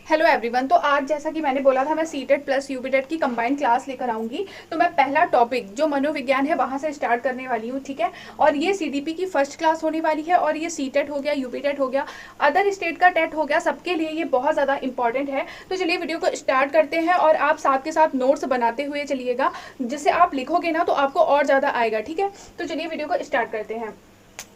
Hello everyone. तो आज जैसा कि मैंने बोला था मैं सीटेट प्लस यूपीटेट की कंबाइंड क्लास लेकर आऊंगी। तो मैं पहला टॉपिक जो मनोविज्ञान है वहां से स्टार्ट करने वाली हूँ, ठीक है। और ये सीडीपी की फर्स्ट क्लास होने वाली है और ये सीटेट हो गया, यूपीटेट हो गया, अदर स्टेट का टेट हो गया, सबके लिए ये बहुत ज़्यादा इंपॉर्टेंट है। तो चलिए वीडियो को स्टार्ट करते हैं और आप साथ के साथ नोट्स बनाते हुए चलिएगा, जिससे आप लिखोगे ना तो आपको और ज़्यादा आएगा, ठीक है। तो चलिए वीडियो को स्टार्ट करते हैं।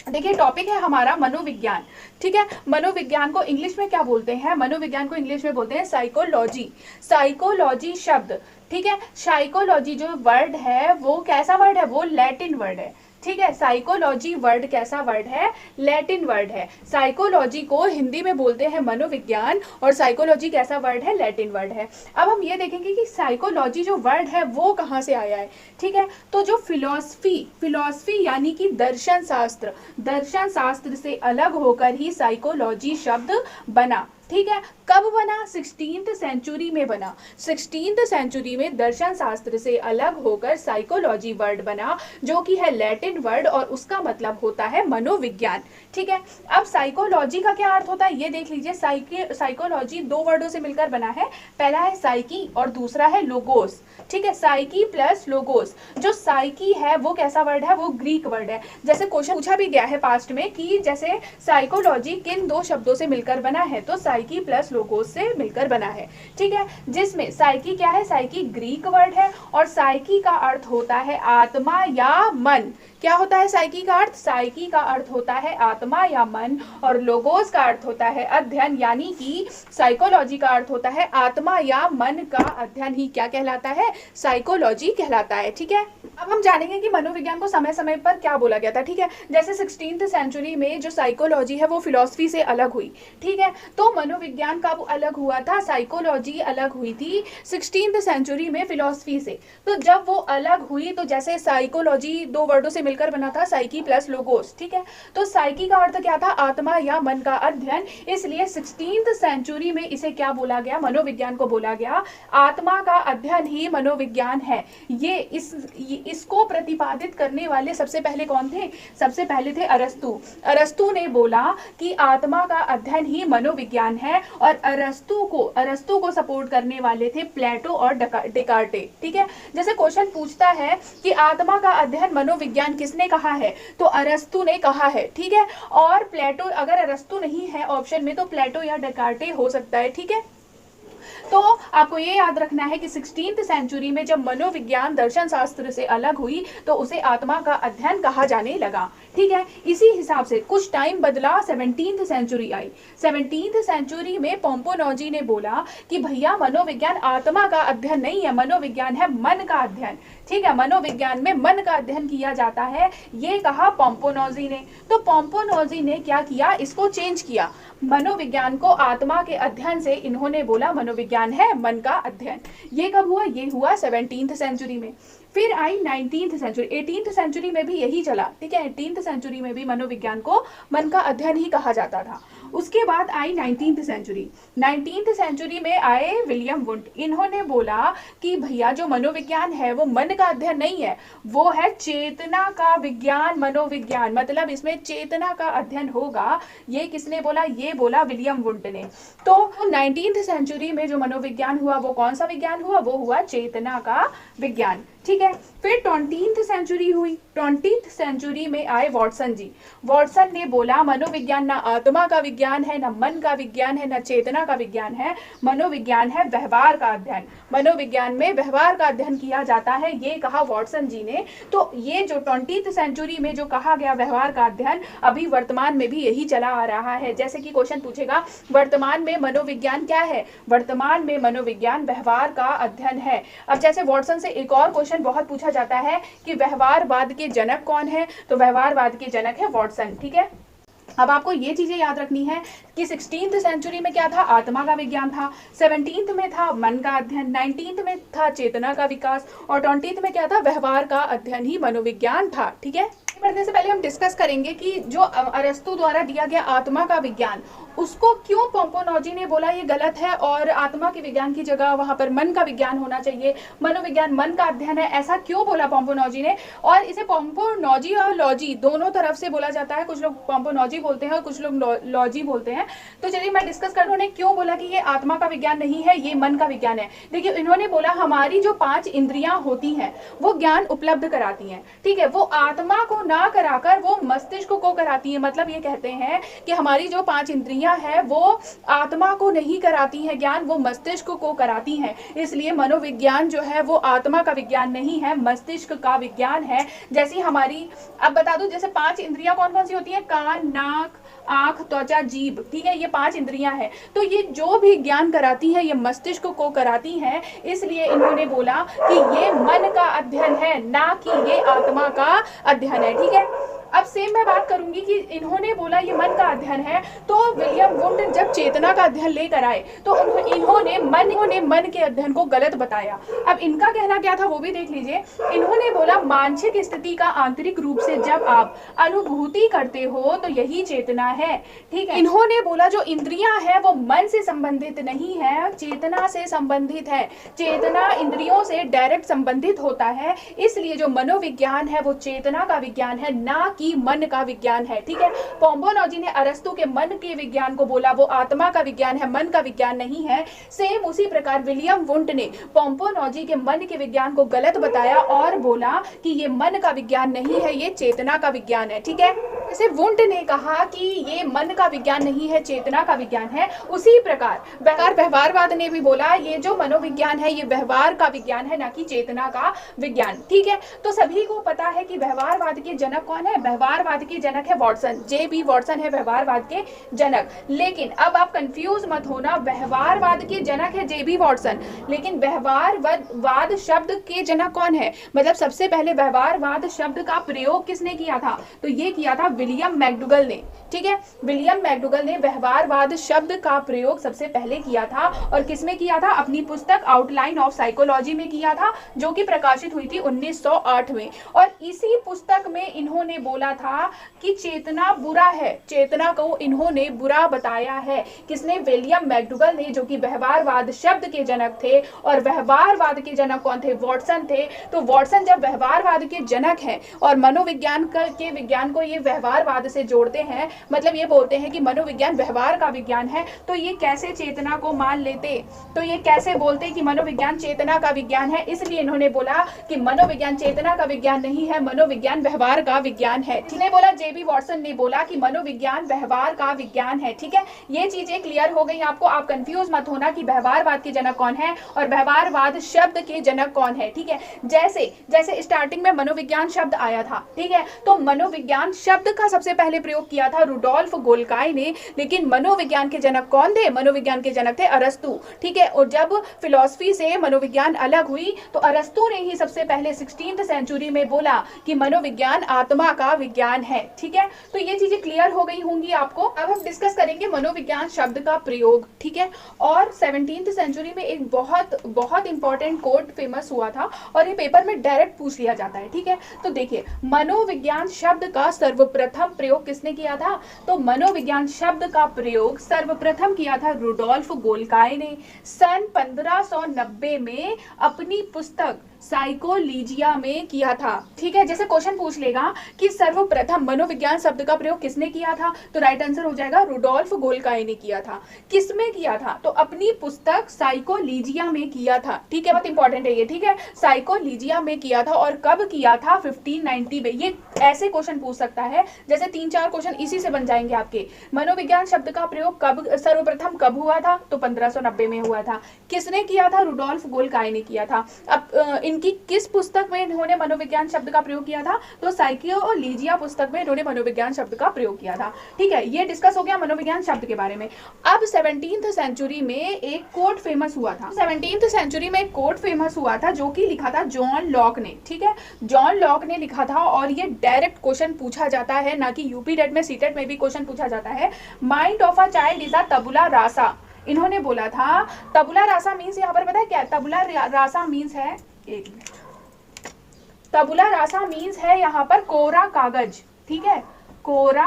देखिए टॉपिक है हमारा मनोविज्ञान, ठीक है। मनोविज्ञान को इंग्लिश में क्या बोलते हैं? मनोविज्ञान को इंग्लिश में बोलते हैं साइकोलॉजी। साइकोलॉजी शब्द, ठीक है। साइकोलॉजी जो वर्ड है वो कैसा वर्ड है? वो लैटिन वर्ड है, ठीक है। साइकोलॉजी वर्ड कैसा वर्ड है? लैटिन वर्ड है। साइकोलॉजी को हिंदी में बोलते हैं मनोविज्ञान और साइकोलॉजी कैसा वर्ड है? लैटिन वर्ड है। अब हम ये देखेंगे कि साइकोलॉजी जो वर्ड है वो कहाँ से आया है, ठीक है। तो जो फिलॉसफी यानी कि दर्शन शास्त्र से अलग होकर ही साइकोलॉजी शब्द बना, ठीक है। कब बना? 16th सेंचुरी में बना। 16th सेंचुरी में दर्शन शास्त्र से अलग होकर साइकोलॉजी वर्ड बना, जो कि है लैटिन वर्ड और उसका मतलब होता है मनोविज्ञान, ठीक है। अब साइकोलॉजी का क्या अर्थ होता है ये देख लीजिए। साइकोलॉजी दो वर्डों से मिलकर बना है। पहला है साइकी और दूसरा है लोगोस, ठीक है। Psyche plus logos. जो साइकी है वो कैसा वर्ड है? वो ग्रीक वर्ड है। जैसे क्वेश्चन पूछा भी गया है पास्ट में कि जैसे साइकोलॉजी किन दो शब्दों से मिलकर बना है, तो साइकी प्लस लोगोस से मिलकर बना है, ठीक है। जिसमें साइकी क्या है? साइकी ग्रीक वर्ड है और साइकी का अर्थ होता है आत्मा या मन। क्या होता है साइकी का अर्थ? साइकी का अर्थ होता है आत्मा या मन और लोगोस का अर्थ होता है अध्ययन, यानी कि साइकोलॉजी का अर्थ होता है आत्मा या मन का अध्ययन ही क्या कहलाता है? साइकोलॉजी कहलाता है, ठीक है। अब हम जानेंगे कि मनोविज्ञान को समय समय पर क्या बोला गया था, ठीक है। जैसे 16th सेंचुरी में जो साइकोलॉजी है वो फिलॉसफी से अलग हुई, ठीक है। तो मनोविज्ञान कब अलग हुआ था? साइकोलॉजी अलग हुई थी 16th सेंचुरी में फिलॉसफी से। तो जब वो अलग हुई तो जैसे साइकोलॉजी दो वर्डों से मिलकर बना था, साइकी प्लस लोगोस, ठीक है। तो साइकी का अर्थ क्या था? आत्मा या मन का अध्ययन। इसलिए 16th सेंचुरी में इसे क्या बोला गया? मनोविज्ञान को बोला गया आत्मा का अध्ययन ही मनोविज्ञान है। इसको प्रतिपादित करने वाले सबसे पहले कौन थे? सबसे पहले थे अरस्तु। अरस्तु ने बोला कि आत्मा का अध्ययन ही मनोविज्ञान है और अरस्तु को सपोर्ट करने वाले थे प्लेटो और डेकार्टे, ठीक है। जैसे क्वेश्चन पूछता है कि आत्मा का अध्ययन मनोविज्ञान किसने कहा है, तो अरस्तु ने कहा है, ठीक है। और प्लेटो, अगर अरस्तु नहीं है ऑप्शन में तो प्लेटो या डेकार्टे हो सकता है, ठीक है। तो आपको ये याद रखना है कि 16th सेंचुरी में जब मनोविज्ञान दर्शन शास्त्र से अलग हुई तो उसे आत्मा का अध्ययन कहा जाने लगा, ठीक है। इसी हिसाब से कुछ टाइम बदला, 17th सेंचुरी आई। 17th सेंचुरी में पोम्पोनोजी ने बोला कि भैया मनोविज्ञान आत्मा का अध्ययन नहीं है, मनोविज्ञान है मन का अध्ययन, ठीक है। मनोविज्ञान में मन का अध्ययन किया जाता है, ये कहा पोम्पोनोजी ने। तो पोम्पोनोजी ने क्या किया? इसको चेंज किया। मनोविज्ञान को आत्मा के अध्ययन से इन्होंने बोला मनोविज्ञान है मन का अध्ययन। ये कब हुआ? ये हुआ 17th सेंचुरी में। फिर आई 19th सेंचुरी। 18th सेंचुरी में भी यही चला, ठीक है। 18th सेंचुरी में भी मनोविज्ञान को मन का अध्ययन ही कहा जाता था। उसके बाद आई 19th सेंचुरी। 19th सेंचुरी में आए विलियम वुंट। इन्होंने बोला कि भैया जो मनोविज्ञान है वो मन का अध्ययन नहीं है, वो है चेतना का विज्ञान, मनोविज्ञान। मतलब इसमें चेतना का अध्ययन होगा। ये किसने बोला? ये बोला विलियम वुंट ने। तो 19th सेंचुरी में जो मनोविज्ञान हुआ वो कौन सा विज्ञान हुआ? वो हुआ चेतना का विज्ञान, ठीक है। फिर 20th सेंचुरी हुई। 20th सेंचुरी में आए वॉटसन जी। वॉटसन ने बोला मनोविज्ञान ना आत्मा का विज्ञान है, ना मन का विज्ञान है, ना चेतना का विज्ञान है, मनोविज्ञान है व्यवहार का अध्ययन। मनोविज्ञान में व्यवहार का अध्ययन किया जाता है, ये कहा वॉटसन जी ने। तो ये जो 20th सेंचुरी में जो कहा गया व्यवहार का अध्ययन, अभी वर्तमान में भी यही चला आ रहा है। जैसे कि क्वेश्चन पूछेगा वर्तमान में मनोविज्ञान क्या है? वर्तमान में मनोविज्ञान व्यवहार का अध्ययन है। अब जैसे वॉटसन से एक और क्वेश्चन बहुत पूछा जाता है कि व्यवहारवाद के जनक कौन है, तो व्यवहारवाद के जनक है वॉटसन, ठीक है। अब आपको ये चीजें याद रखनी है कि 16th सेंचुरी में क्या था? आत्मा का विज्ञान था। 17th में था मन का अध्ययन, 19th में था चेतना का विकास और 20th में क्या था? व्यवहार का अध्ययन ही मनोविज्ञान था, ठीक है। बढ़ने से पहले हम डिस्कस करेंगे कि जो अरस्तु द्वारा दिया गया आत्मा का विज्ञान उसको क्यों पोम्पोनोजी ने बोला ये गलत है और आत्मा के विज्ञान की जगह वहां पर मन का विज्ञान होना चाहिए, मनोविज्ञान मन का अध्ययन है, ऐसा क्यों बोला पोम्पोनोजी ने। और इसे पोम्पोनोजी और लॉजी दोनों तरफ से बोला जाता है, कुछ लोग पोम्पोनोजी बोलते हैं और कुछ लोग लॉजी बोलते हैं। तो चलिए मैं डिस्कस कर, उन्होंने क्यों बोला कि ये आत्मा का विज्ञान नहीं है, ये मन का विज्ञान है। देखिए इन्होंने बोला हमारी जो 5 इंद्रियां होती हैं वो ज्ञान उपलब्ध कराती हैं, ठीक है, वो आत्मा को ना कराकर वो मस्तिष्क को कराती है। मतलब ये कहते हैं कि हमारी जो 5 इंद्रियां हैं वो आत्मा को नहीं कराती हैं ज्ञान, वो मस्तिष्क को कराती हैं। इसलिए मनोविज्ञान जो है वो आत्मा का विज्ञान नहीं है, मस्तिष्क का विज्ञान है। जैसी हमारी, अब बता दूं, जैसे 5 इंद्रियां कौन कौन सी होती हैं, कान, नाक, आंख, त्वचा, जीभ, ठीक है, ये 5 इंद्रियां हैं। तो ये जो भी ज्ञान कराती है ये मस्तिष्क को कराती हैं। इसलिए इन्होंने बोला कि ये मन का अध्ययन है, ना कि ये आत्मा का अध्ययन है, ठीक है। अब सेम मैं बात करूंगी कि इन्होंने बोला ये मन का अध्ययन है, तो विलियम वुंड जब चेतना का अध्ययन लेकर आए तो इन्होंने मन के अध्ययन को गलत बताया। अब इनका कहना क्या था वो भी देख लीजिए। इन्होंने बोला मानसिक स्थिति का आंतरिक रूप से जब आप अनुभूति करते हो तो यही चेतना है, ठीक है। इन्होंने बोला जो इंद्रियां है वो मन से संबंधित नहीं है, चेतना से संबंधित है, चेतना इंद्रियों से डायरेक्ट संबंधित होता है। इसलिए जो मनोविज्ञान है वो चेतना का विज्ञान है, ना कि मन का विज्ञान है, ठीक है। पोम्पोनोजी ने अरस्तु के मन के विज्ञान को बोला वो आत्मा का विज्ञान है, मन का विज्ञान नहीं है। सेम उसी प्रकार विलियम वुंड ने पोम्पोनोजी के मन के विज्ञान को गलत बताया और बोला कि ये मन का विज्ञान नहीं है, ये चेतना का विज्ञान है, ठीक है। जैसे वुंड ने कहा कि ये मन का विज्ञान नहीं है, चेतना का विज्ञान है, उसी प्रकार व्यवहारवाद ने भी बोला ये जो मनोविज्ञान है ये व्यवहार का विज्ञान है, ना कि चेतना का विज्ञान, ठीक है। तो सभी को पता है कि व्यवहारवाद के जनक कौन है, व्यवहारवाद के जनक है वॉटसन, जे.बी. वॉटसन है व्यवहारवाद के जनक। लेकिन अब आप कंफ्यूज मत होना, व्यवहारवाद के जनक है जे.बी. वॉटसन, लेकिन व्यवहारवाद शब्द के जनक कौन है, मतलब सबसे पहले व्यवहारवाद शब्द का प्रयोग किसने किया था, तो ये किया था विलियम मैकडूगल ने, ठीक है। विलियम मैकडूगल ने व्यवहारवाद शब्द का प्रयोग सबसे पहले किया था और किसमें किया था, अपनी पुस्तक आउटलाइन ऑफ साइकोलॉजी में किया था, जो कि प्रकाशित हुई थी 1908 में। और इसी पुस्तक में इन्होंने बोला था कि चेतना बुरा है, चेतना को इन्होंने बुरा बताया है। किसने, विलियम मैकडूगल ने, जो कि व्यवहारवाद शब्द के जनक थे। और व्यवहारवाद के जनक कौन थे, वॉटसन थे। तो वॉटसन जब व्यवहारवाद के जनक हैं और मनोविज्ञान के विज्ञान को ये व्यवहारवाद से जोड़ते हैं, मतलब ये बोलते हैं कि मनोविज्ञान व्यवहार का विज्ञान है, तो ये कैसे चेतना को मान लेते, तो ये कैसे बोलते कि मनोविज्ञान चेतना का विज्ञान है। इसलिए इन्होंने बोला कि मनोविज्ञान चेतना का विज्ञान नहीं है, मनोविज्ञान व्यवहार का विज्ञान है। किसने बोला, जे.बी. वॉटसन ने बोला कि मनोविज्ञान व्यवहार का विज्ञान है, ठीक है। ये चीजें क्लियर हो गई आपको, आप कंफ्यूज मत होना कि व्यवहारवाद के जनक कौन है और व्यवहारवाद शब्द के जनक कौन है, ठीक है। जैसे स्टार्टिंग में मनोविज्ञान शब्द आया था, ठीक है, तो मनोविज्ञान शब्द का सबसे पहले प्रयोग किया था रुडोल्फ गोल्काई ने, लेकिन मनोविज्ञान के जनक कौन थे, मनोविज्ञान के जनक थे अरस्तु, ठीक है। और जब फिलॉसफी से मनोविज्ञान अलग हुई तो अरस्तु ने ही सबसे पहले 16th सेंचुरी में बोला कि मनोविज्ञान आत्मा का विज्ञान है, ठीक है। तो ये चीजें क्लियर हो गई होंगी आपको। अब हम डिस्कस करेंगे मनोविज्ञान शब्द का प्रयोग, ठीक है। और 17th सेंचुरी में एक बहुत इंपॉर्टेंट कोट फेमस हुआ था और ये पेपर में डायरेक्ट पूछ लिया जाता है, ठीक है। तो देखिए मनोविज्ञान शब्द का सर्वप्रथम प्रयोग किसने किया था, तो मनोविज्ञान शब्द का प्रयोग सर्वप्रथम किया था रुडोल्फ गोल्काई ने सन 1590 में अपनी पुस्तक साइकोलॉजिया में किया था, ठीक है। जैसे क्वेश्चन पूछ लेगा कि सर्वप्रथम मनोविज्ञान शब्द का प्रयोग किसने किया था, तो राइट आंसर हो जाएगा रुडोल्फ गोल्काई ने किया था। किसमें किया था, तो अपनी पुस्तक साइकोलॉजिया में किया था, ठीक है। बहुत इंपॉर्टेंट है ये, ठीक है, साइकोलॉजिया में किया था। और कब किया था, 1590 में। ये ऐसे क्वेश्चन पूछ सकता है, जैसे 3-4 क्वेश्चन इसी से बन जाएंगे आपके। मनोविज्ञान शब्द का प्रयोग कब सर्वप्रथम कब हुआ था, तो 1590 में हुआ था। किसने किया था, रुडोल्फ गोल्काई ने किया था। अब इनकी किस पुस्तक में इन्होंने मनोविज्ञान शब्द का प्रयोग किया था, तो साइकोलॉजिया पुस्तक में इन्होंने मनोविज्ञान शब्द का प्रयोग किया था, ठीक है। ये डिस्कस हो गया मनोविज्ञान शब्द के बारे में। अब 17th सेंचुरी में एक कोट फेमस हुआ था, 17th सेंचुरी में एक कोट फेमस हुआ था जो कि लिखा था जॉन लॉक ने, ठीक है। जॉन लॉक ने लिखा था और ये डायरेक्ट क्वेश्चन पूछा जाता है, ना कि यूपी टेट में, सीटेट में भी क्वेश्चन पूछा जाता है। Mind of a child is a tabula rasa. इन्होंने बोला था तबुला रासा मीन्स, यहाँ पर पता है क्या तबुला रासा मीन्स है, एक मिनट, तबुला रासा मीन्स है यहाँ पर कोरा कागज, ठीक है, कोरा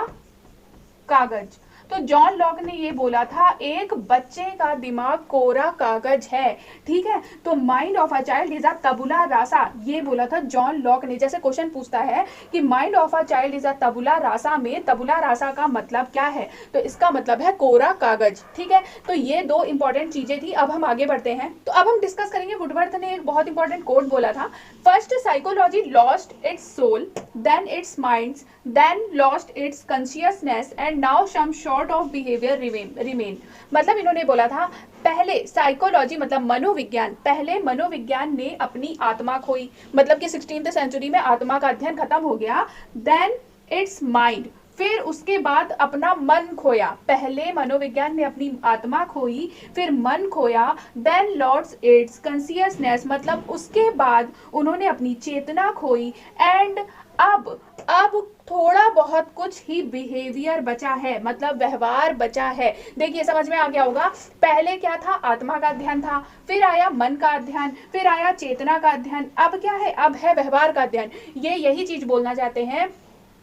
कागज। तो जॉन लॉक ने ये बोला था एक बच्चे का दिमाग कोरा कागज है, ठीक है। तो mind of a child is a tabula rasa, ये बोला था जॉन लॉक ने। जैसे क्वेश्चन पूछता है कि mind of a child is a tabula rasa में तबुला रासा का मतलब क्या है, तो इसका मतलब है कोरा कागज, ठीक है। तो ये दो इंपॉर्टेंट चीजें थी। अब हम आगे बढ़ते हैं। तो अब हम डिस्कस करेंगे, वुडवर्थ ने एक बहुत इंपॉर्टेंट कोट बोला था, first psychology lost its soul, then its minds, then lost its consciousness and now some sort of behavior remain। मतलब इन्होंने बोला था पहले साइकोलॉजी मतलब मनोविज्ञान, पहले मनोविज्ञान ने अपनी आत्मा खोई, मतलब कि 16th सेंचुरी में आत्मा का अध्ययन खत्म हो गया। देन इट्स माइंड, फिर उसके बाद अपना मन खोया। पहले मनोविज्ञान ने अपनी आत्मा खोई, फिर मन खोया। देन लॉस्ट इट्स कॉन्शियसनेस, मतलब उसके बाद उन्होंने अपनी चेतना खोई। एंड अब थोड़ा बहुत कुछ ही बिहेवियर बचा है, मतलब व्यवहार बचा है। देखिए समझ में आ गया होगा, पहले क्या था, आत्मा का अध्ययन था, फिर आया मन का अध्ययन, फिर आया चेतना का अध्ययन, अब क्या है, अब है व्यवहार का अध्ययन। ये यही चीज बोलना चाहते हैं,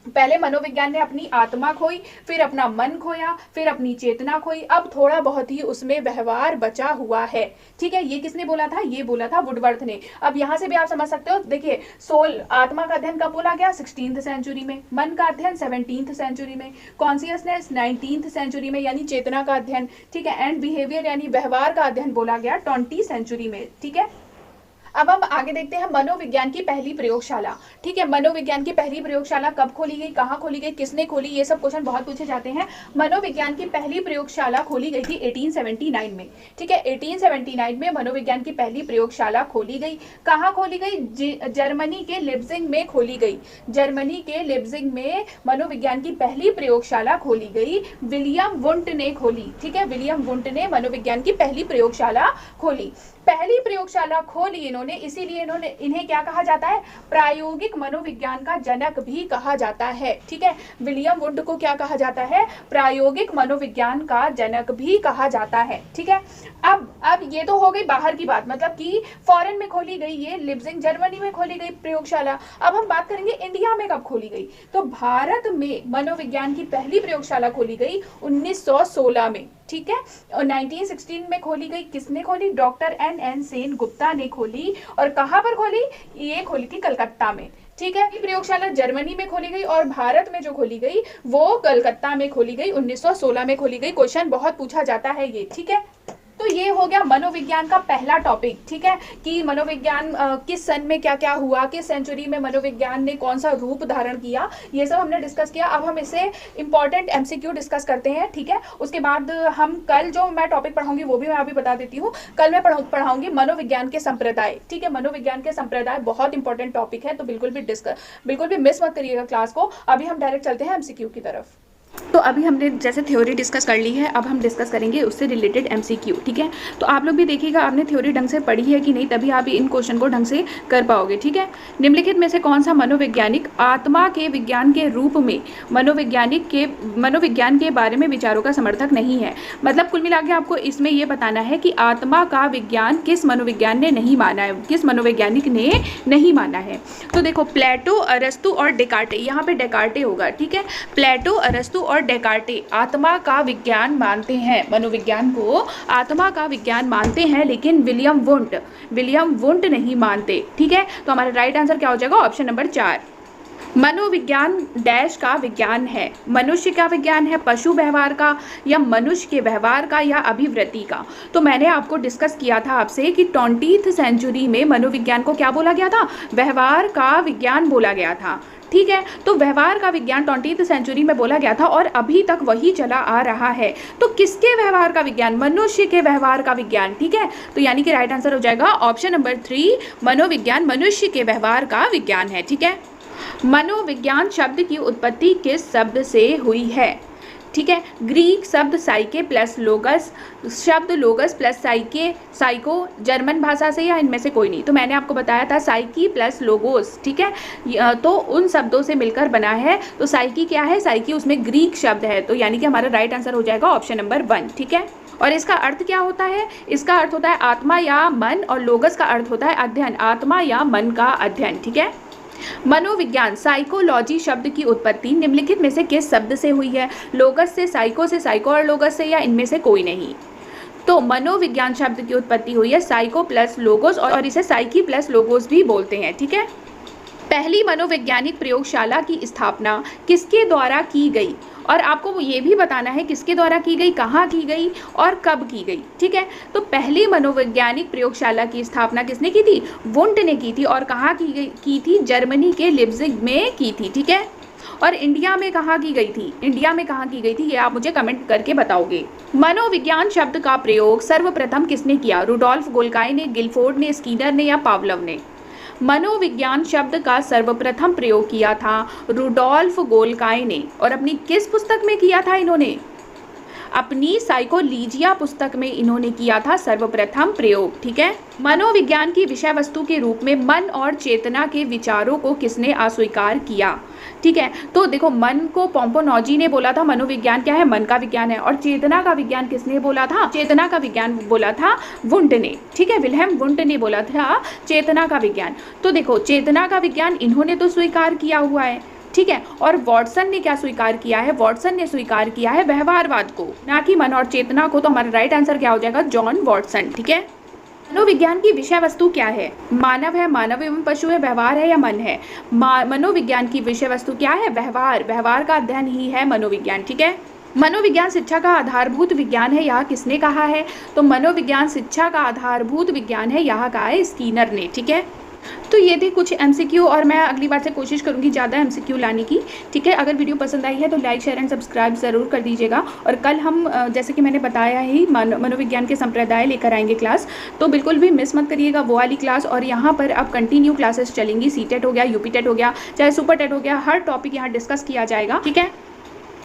पहले मनोविज्ञान ने अपनी आत्मा खोई, फिर अपना मन खोया, फिर अपनी चेतना खोई, अब थोड़ा बहुत ही उसमें व्यवहार बचा हुआ है, ठीक है। ये किसने बोला था, ये बोला था वुडवर्थ ने। अब यहां से भी आप समझ सकते हो, देखिए सोल, आत्मा का अध्ययन कब बोला गया, 16th सेंचुरी में, मन का अध्ययन 17th सेंचुरी में, कॉन्शियसनेस 19th सेंचुरी में यानी चेतना का अध्ययन, ठीक है, एंड बिहेवियर यानी व्यवहार का अध्ययन बोला गया 20th सेंचुरी में, ठीक है। अब हम आगे देखते हैं मनोविज्ञान की पहली प्रयोगशाला, ठीक है। मनोविज्ञान की पहली प्रयोगशाला कब खोली गई, कहाँ खोली गई, किसने खोली, ये सब क्वेश्चन बहुत पूछे जाते हैं। मनोविज्ञान की पहली प्रयोगशाला खोली गई थी 1879 में, ठीक है। 1879 में मनोविज्ञान की पहली प्रयोगशाला खोली गई। कहाँ खोली गई, जर्मनी के लिप्जिंग में खोली गई। जर्मनी के लिप्जिंग में मनोविज्ञान की पहली प्रयोगशाला खोली गई, विलियम वुंट ने खोली, ठीक है। विलियम वुंट ने मनोविज्ञान की पहली प्रयोगशाला खोली। पहली प्रयोगशाला खोली इन्होंने, इसीलिए इन्हें क्या कहा जाता है, प्रायोगिक मनोविज्ञान का जनक भी कहा जाता है, ठीक है। विलियम वुड को क्या कहा जाता है, प्रायोगिक मनोविज्ञान का जनक भी कहा जाता है, ठीक है। अब ये तो हो गई बाहर की बात, मतलब कि फॉरेन में खोली गई, ये लिप्जिंग जर्मनी में खोली गई प्रयोगशाला। अब हम बात करेंगे इंडिया में कब खोली गई, तो भारत में मनोविज्ञान की पहली प्रयोगशाला खोली गई 1916 में, ठीक है। और 1916 में खोली गई, किसने खोली, डॉक्टर एन सेन गुप्ता ने खोली। और कहां पर खोली, ये खोली थी कलकत्ता में, ठीक है। प्रयोगशाला जर्मनी में खोली गई और भारत में जो खोली गई वो कलकत्ता में खोली गई, 1916 में खोली गई। क्वेश्चन बहुत पूछा जाता है ये, ठीक है। तो ये हो गया मनोविज्ञान का पहला टॉपिक, ठीक है, कि मनोविज्ञान किस सन में क्या क्या हुआ, किस सेंचुरी में मनोविज्ञान ने कौन सा रूप धारण किया, ये सब हमने डिस्कस किया। अब हम इसे इंपॉर्टेंट एमसीक्यू डिस्कस करते हैं, ठीक है। उसके बाद हम कल जो मैं टॉपिक पढ़ाऊंगी वो भी मैं अभी बता देती हूँ। कल मैं पढ़ाऊंगी मनोविज्ञान के संप्रदाय, ठीक है। मनोविज्ञान के संप्रदाय बहुत इंपॉर्टेंट टॉपिक है, तो बिल्कुल भी मिस मत करिएगा क्लास को। अभी हम डायरेक्ट चलते हैं एमसीक्यू की तरफ। तो अभी हमने जैसे थ्योरी डिस्कस कर ली है, अब हम डिस्कस करेंगे उससे रिलेटेड एमसीक्यू, ठीक है। तो आप लोग भी देखिएगा आपने थ्योरी ढंग से पढ़ी है कि नहीं, तभी आप इन क्वेश्चन को ढंग से कर पाओगे, ठीक है। निम्नलिखित में से कौन सा मनोवैज्ञानिक आत्मा के विज्ञान के रूप में मनोविज्ञान के बारे में विचारों का समर्थक नहीं है। मतलब कुल मिला के आपको इसमें यह बताना है कि आत्मा का विज्ञान किस मनोविज्ञान ने नहीं माना है, किस मनोवैज्ञानिक ने नहीं माना है। तो देखो प्लेटो, अरस्तु और डेकार्टे, यहाँ पे डेकार्टे होगा, ठीक है। प्लेटो, अरस्तु और डेकार्टे आत्मा का विज्ञान मानते हैं, मनोविज्ञान को आत्मा का विज्ञान मानते हैं, लेकिन विलियम वुंट नहीं मानते, ठीक है। तो हमारा राइट आंसर क्या हो जाएगा, ऑप्शन नंबर 4। मनोविज्ञान डैश का विज्ञान है, मनुष्य का विज्ञान है, पशु व्यवहार का, या मनुष्य के व्यवहार का, या अभिवृत्ति का। तो मैंने आपको डिस्कस किया था आपसे कि 20th सेंचुरी में मनोविज्ञान को क्या बोला गया था, व्यवहार का विज्ञान बोला गया था, ठीक है। तो व्यवहार का विज्ञान 20th सेंचुरी में बोला गया था और अभी तक वही चला आ रहा है। तो किसके व्यवहार का विज्ञान, मनुष्य के व्यवहार का विज्ञान, ठीक है। तो यानी कि राइट आंसर हो जाएगा ऑप्शन नंबर 3, मनोविज्ञान मनुष्य के व्यवहार का विज्ञान है, ठीक है। मनोविज्ञान शब्द की उत्पत्ति किस शब्द से हुई है, ठीक है। ग्रीक शब्द साइके प्लस लोगस, शब्द लोगस प्लस साइको, जर्मन भाषा से, या इनमें से कोई नहीं। तो मैंने आपको बताया था साइकी प्लस लोगोस, ठीक है। तो उन शब्दों से मिलकर बना है। तो साइकी क्या है, साइकी उसमें ग्रीक शब्द है, तो यानी कि हमारा राइट आंसर हो जाएगा ऑप्शन नंबर 1, ठीक है। और इसका अर्थ क्या होता है, इसका अर्थ होता है आत्मा या मन, और लोगस का अर्थ होता है अध्ययन, आत्मा या मन का अध्ययन, ठीक है। मनोविज्ञान साइकोलॉजी शब्द की उत्पत्ति निम्नलिखित में से किस शब्द से हुई है? लोगस से, साइको और लोगस से, या इनमें से कोई नहीं? तो मनोविज्ञान शब्द की उत्पत्ति हुई है साइको प्लस लोगोस, और इसे साइकी प्लस लोगोस भी बोलते हैं, ठीक है। पहली मनोवैज्ञानिक प्रयोगशाला की स्थापना किसके द्वारा की गई? और आपको ये भी बताना है किसके द्वारा की गई, कहाँ की गई और कब की गई, ठीक है। तो पहली मनोवैज्ञानिक प्रयोगशाला की स्थापना किसने की थी? वुंट ने की थी। और कहाँ की थी? जर्मनी के लिप्जिग में की थी, ठीक है। और इंडिया में कहाँ की गई थी? इंडिया में कहाँ की गई थी, ये आप मुझे कमेंट करके बताओगे। मनोविज्ञान शब्द का प्रयोग सर्वप्रथम किसने किया? रुडोल्फ गोल्काई ने, गिलफोर्ड ने, स्कीनर ने, या पावलव ने? मनोविज्ञान शब्द का सर्वप्रथम प्रयोग किया था रुडोल्फ गोल्काई ने। और अपनी किस पुस्तक में किया था इन्होंने? अपनी साइकोलॉजिया पुस्तक में इन्होंने किया था सर्वप्रथम प्रयोग, ठीक है। मनोविज्ञान की विषय वस्तु के रूप में मन और चेतना के विचारों को किसने अस्वीकार किया? ठीक है, तो देखो, मन को पोम्पोनॉजी ने बोला था मनोविज्ञान क्या है? मन का विज्ञान है। और चेतना का विज्ञान किसने बोला था? चेतना का विज्ञान बोला था वुंट ने, ठीक है। विल्हेम वुंट ने बोला था चेतना का विज्ञान। तो देखो, चेतना का विज्ञान इन्होंने तो स्वीकार किया हुआ है, ठीक है। और वॉटसन ने क्या स्वीकार किया है? वॉटसन ने स्वीकार किया है व्यवहारवाद को, ना कि मन और चेतना को। तो हमारा राइट आंसर क्या हो जाएगा? जॉन वॉटसन, ठीक है। मनोविज्ञान की विषय वस्तु क्या है? मानव है, मानव एवं पशु है, व्यवहार है, या मन है? मनोविज्ञान की विषय वस्तु क्या है? व्यवहार। व्यवहार का अध्ययन ही है मनोविज्ञान, ठीक है। मनोविज्ञान शिक्षा का आधारभूत विज्ञान है, यह किसने कहा है? तो मनोविज्ञान शिक्षा का आधारभूत विज्ञान है, यह कहा है स्कीनर ने, ठीक है। तो ये थी कुछ एमसीक्यू, और मैं अगली बार से कोशिश करूंगी ज़्यादा एमसीक्यू लाने की, ठीक है। अगर वीडियो पसंद आई है तो लाइक, शेयर एंड सब्सक्राइब ज़रूर कर दीजिएगा। और कल हम जैसे कि मैंने बताया ही मनोविज्ञान के संप्रदाय लेकर आएंगे क्लास, तो बिल्कुल भी मिस मत करिएगा वो वाली क्लास। और यहाँ पर अब कंटिन्यू क्लासेस चलेंगी, सीटेट हो गया, यूपीटेट हो गया, चाहे सुपर टेट हो गया, हर टॉपिक यहाँ डिस्कस किया जाएगा, ठीक है।